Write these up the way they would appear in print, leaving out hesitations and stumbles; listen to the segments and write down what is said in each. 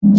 I'm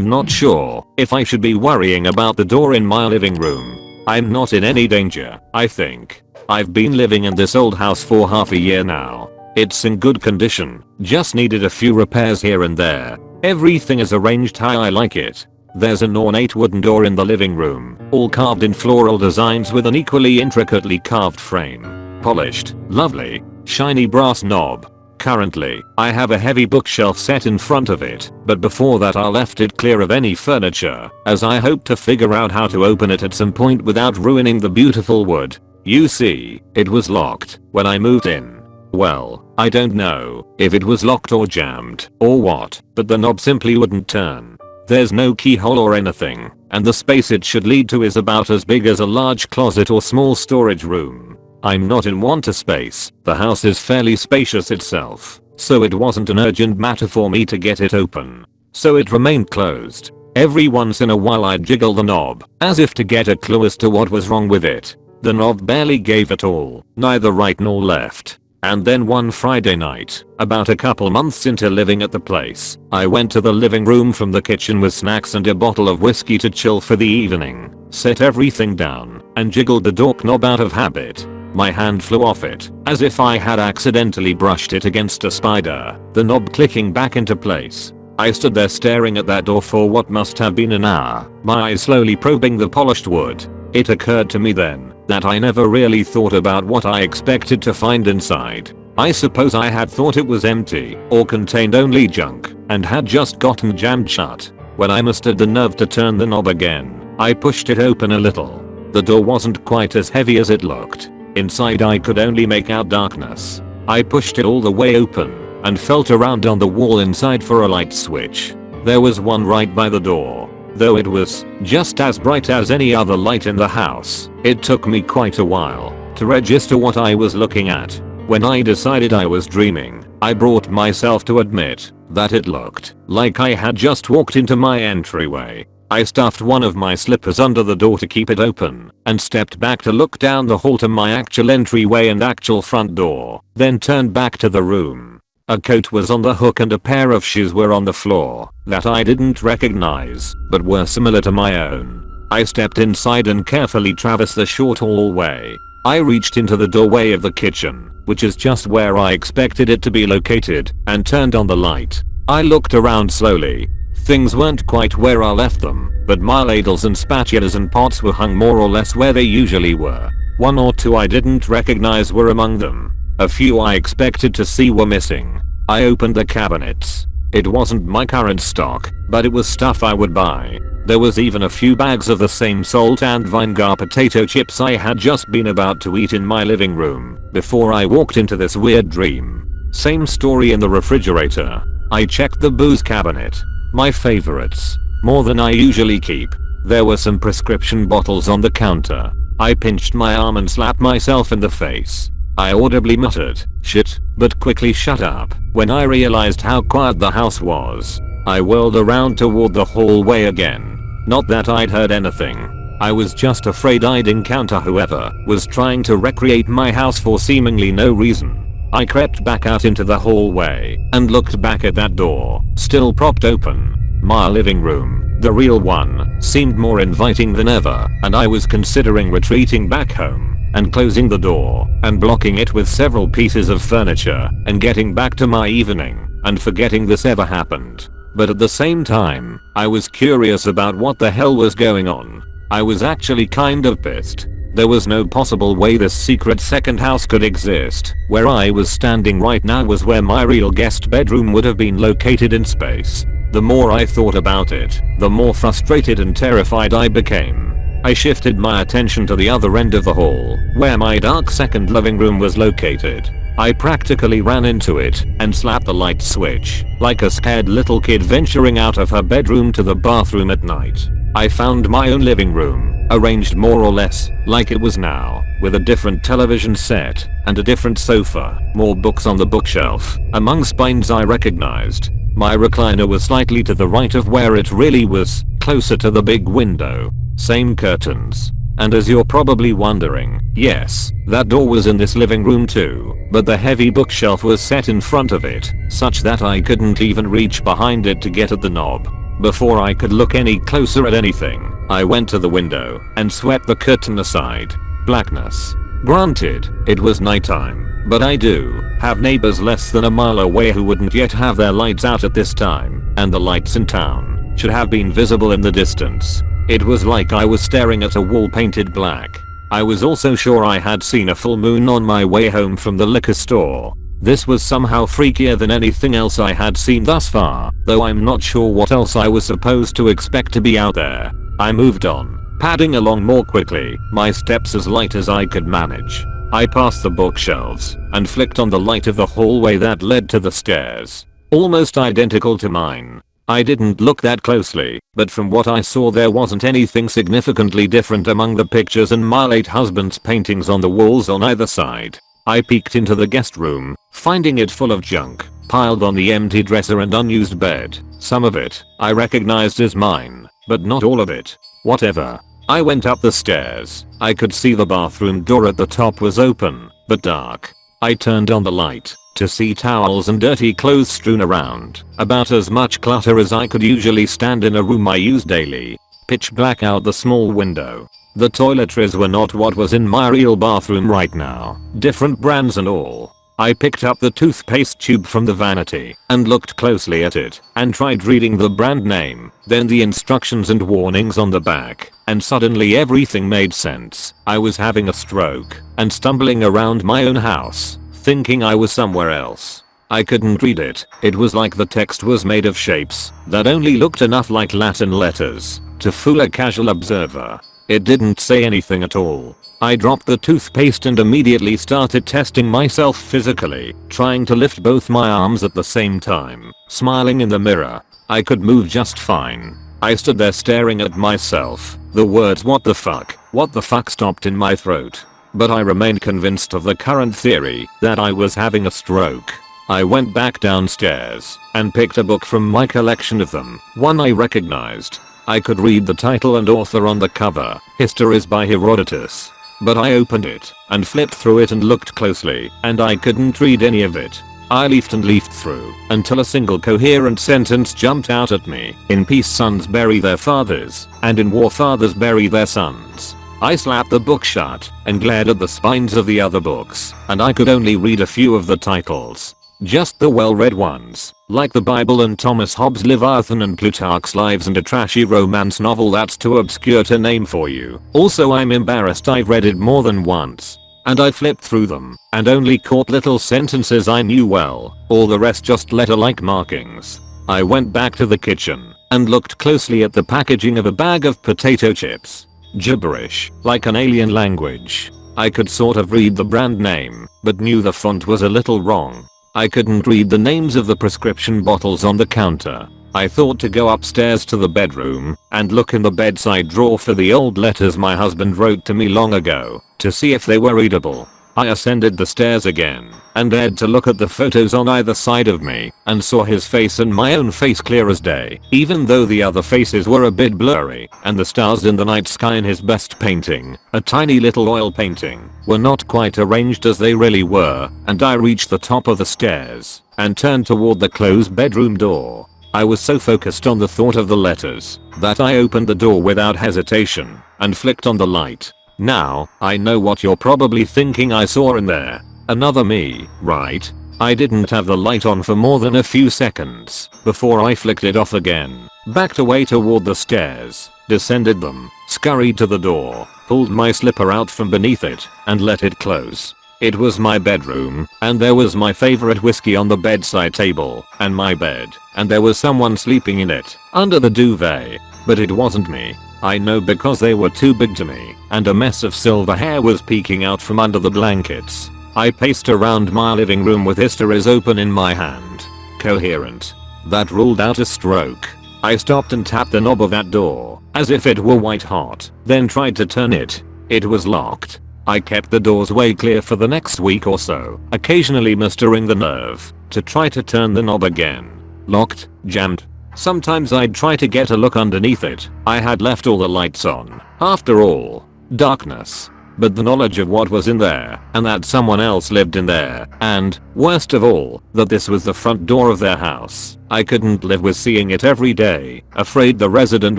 not sure if I should be worrying about the door in my living room. I'm not in any danger, I think. I've been living in this old house for half a year now. It's in good condition, just needed a few repairs here and there. Everything is arranged how I like it. There's an ornate wooden door in the living room, all carved in floral designs with an equally intricately carved frame. Polished, lovely, shiny brass knob. Currently, I have a heavy bookshelf set in front of it, but before that I left it clear of any furniture, as I hope to figure out how to open it at some point without ruining the beautiful wood. You see, it was locked when I moved in. Well, I don't know if it was locked or jammed or what, but the knob simply wouldn't turn. There's no keyhole or anything, and the space it should lead to is about as big as a large closet or small storage room. I'm not in want of space, the house is fairly spacious itself, so it wasn't an urgent matter for me to get it open. So it remained closed. Every once in a while I'd jiggle the knob, as if to get a clue as to what was wrong with it. The knob barely gave at all, neither right nor left. And then one Friday night, about a couple months into living at the place, I went to the living room from the kitchen with snacks and a bottle of whiskey to chill for the evening, set everything down, and jiggled the door knob out of habit. My hand flew off it, as if I had accidentally brushed it against a spider, the knob clicking back into place. I stood there staring at that door for what must have been an hour, my eyes slowly probing the polished wood. It occurred to me then that I never really thought about what I expected to find inside. I suppose I had thought it was empty or contained only junk and had just gotten jammed shut. When I mustered the nerve to turn the knob again, I pushed it open a little. The door wasn't quite as heavy as it looked. Inside I could only make out darkness. I pushed it all the way open and felt around on the wall inside for a light switch. There was one right by the door. Though it was just as bright as any other light in the house, it took me quite a while to register what I was looking at. When I decided I was dreaming, I brought myself to admit that it looked like I had just walked into my entryway. I stuffed one of my slippers under the door to keep it open and stepped back to look down the hall to my actual entryway and actual front door, then turned back to the room. A coat was on the hook and a pair of shoes were on the floor that I didn't recognize, but were similar to my own. I stepped inside and carefully traversed the short hallway. I reached into the doorway of the kitchen, which is just where I expected it to be located, and turned on the light. I looked around slowly. Things weren't quite where I left them, but my ladles and spatulas and pots were hung more or less where they usually were. One or two I didn't recognize were among them. A few I expected to see were missing. I opened the cabinets. It wasn't my current stock, but it was stuff I would buy. There was even a few bags of the same salt and vinegar potato chips I had just been about to eat in my living room before I walked into this weird dream. Same story in the refrigerator. I checked the booze cabinet. My favorites. More than I usually keep. There were some prescription bottles on the counter. I pinched my arm and slapped myself in the face. I audibly muttered, "Shit," but quickly shut up when I realized how quiet the house was. I whirled around toward the hallway again. Not that I'd heard anything. I was just afraid I'd encounter whoever was trying to recreate my house for seemingly no reason. I crept back out into the hallway and looked back at that door, still propped open. My living room, the real one, seemed more inviting than ever, and I was considering retreating back home and closing the door and blocking it with several pieces of furniture and getting back to my evening and forgetting this ever happened. But at the same time, I was curious about what the hell was going on. I was actually kind of pissed. There was no possible way this secret second house could exist. Where I was standing right now was where my real guest bedroom would have been located in space. The more I thought about it, the more frustrated and terrified I became. I shifted my attention to the other end of the hall, where my dark second living room was located. I practically ran into it and slapped the light switch, like a scared little kid venturing out of her bedroom to the bathroom at night. I found my own living room, arranged more or less like it was now, with a different television set and a different sofa, more books on the bookshelf, among spines I recognized. My recliner was slightly to the right of where it really was, closer to the big window. Same curtains. And as you're probably wondering, yes, that door was in this living room too, but the heavy bookshelf was set in front of it, such that I couldn't even reach behind it to get at the knob. Before I could look any closer at anything, I went to the window and swept the curtain aside. Blackness. Granted, it was nighttime, but I do have neighbors less than a mile away who wouldn't yet have their lights out at this time, and the lights in town should have been visible in the distance. It was like I was staring at a wall painted black. I was also sure I had seen a full moon on my way home from the liquor store. This was somehow freakier than anything else I had seen thus far, though I'm not sure what else I was supposed to expect to be out there. I moved on, padding along more quickly, my steps as light as I could manage. I passed the bookshelves and flicked on the light of the hallway that led to the stairs. Almost identical to mine. I didn't look that closely, but from what I saw there wasn't anything significantly different among the pictures and my late husband's paintings on the walls on either side. I peeked into the guest room, finding it full of junk, piled on the empty dresser and unused bed. Some of it I recognized as mine, but not all of it. Whatever. I went up the stairs. I could see the bathroom door at the top was open, but dark. I turned on the light to see towels and dirty clothes strewn around, about as much clutter as I could usually stand in a room I use daily. Pitch black out the small window. The toiletries were not what was in my real bathroom right now, different brands and all. I picked up the toothpaste tube from the vanity and looked closely at it and tried reading the brand name, then the instructions and warnings on the back, and suddenly everything made sense. I was having a stroke and stumbling around my own house, thinking I was somewhere else. I couldn't read it. It was like the text was made of shapes that only looked enough like Latin letters to fool a casual observer. It didn't say anything at all. I dropped the toothpaste and immediately started testing myself physically, trying to lift both my arms at the same time, smiling in the mirror. I could move just fine. I stood there staring at myself. The words what the fuck stopped in my throat. But I remained convinced of the current theory that I was having a stroke. I went back downstairs and picked a book from my collection of them, one I recognized. I could read the title and author on the cover, Histories by Herodotus. But I opened it and flipped through it and looked closely, and I couldn't read any of it. I leafed through until a single coherent sentence jumped out at me. In peace sons bury their fathers, and in war fathers bury their sons. I slapped the book shut and glared at the spines of the other books, and I could only read a few of the titles. Just the well-read ones, like the Bible and Thomas Hobbes' Leviathan and Plutarch's Lives and a trashy romance novel that's too obscure to name for you. Also, I'm embarrassed I've read it more than once. And I flipped through them and only caught little sentences I knew well, all the rest just letter-like markings. I went back to the kitchen and looked closely at the packaging of a bag of potato chips. Gibberish, like an alien language. I could sort of read the brand name, but knew the font was a little wrong. I couldn't read the names of the prescription bottles on the counter. I thought to go upstairs to the bedroom and look in the bedside drawer for the old letters my husband wrote to me long ago to see if they were readable. I ascended the stairs again and dared to look at the photos on either side of me and saw his face and my own face clear as day, even though the other faces were a bit blurry and the stars in the night sky in his best painting, a tiny little oil painting, were not quite arranged as they really were, and I reached the top of the stairs and turned toward the closed bedroom door. I was so focused on the thought of the letters that I opened the door without hesitation and flicked on the light. Now, I know what you're probably thinking I saw in there. Another me, right? I didn't have the light on for more than a few seconds before I flicked it off again, backed away toward the stairs, descended them, scurried to the door, pulled my slipper out from beneath it, and let it close. It was my bedroom, and there was my favorite whiskey on the bedside table, and my bed, and there was someone sleeping in it, under the duvet. But it wasn't me. I know because they were too big to me, and a mess of silver hair was peeking out from under the blankets. I paced around my living room with Histories open in my hand. Coherent. That ruled out a stroke. I stopped and tapped the knob of that door, as if it were white hot, then tried to turn it. It was locked. I kept the doors way clear for the next week or so, occasionally mustering the nerve to try to turn the knob again. Locked, jammed. Sometimes I'd try to get a look underneath it. I had left all the lights on. After all, darkness. But the knowledge of what was in there, and that someone else lived in there, and, worst of all, that this was the front door of their house. I couldn't live with seeing it every day, afraid the resident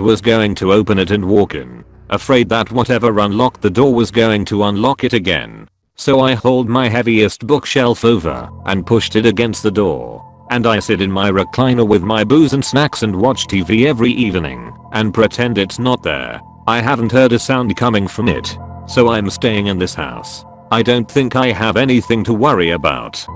was going to open it and walk in. Afraid that whatever unlocked the door was going to unlock it again. So I hauled my heaviest bookshelf over and pushed it against the door. And I sit in my recliner with my booze and snacks and watch TV every evening and pretend it's not there. I haven't heard a sound coming from it. So I'm staying in this house. I don't think I have anything to worry about.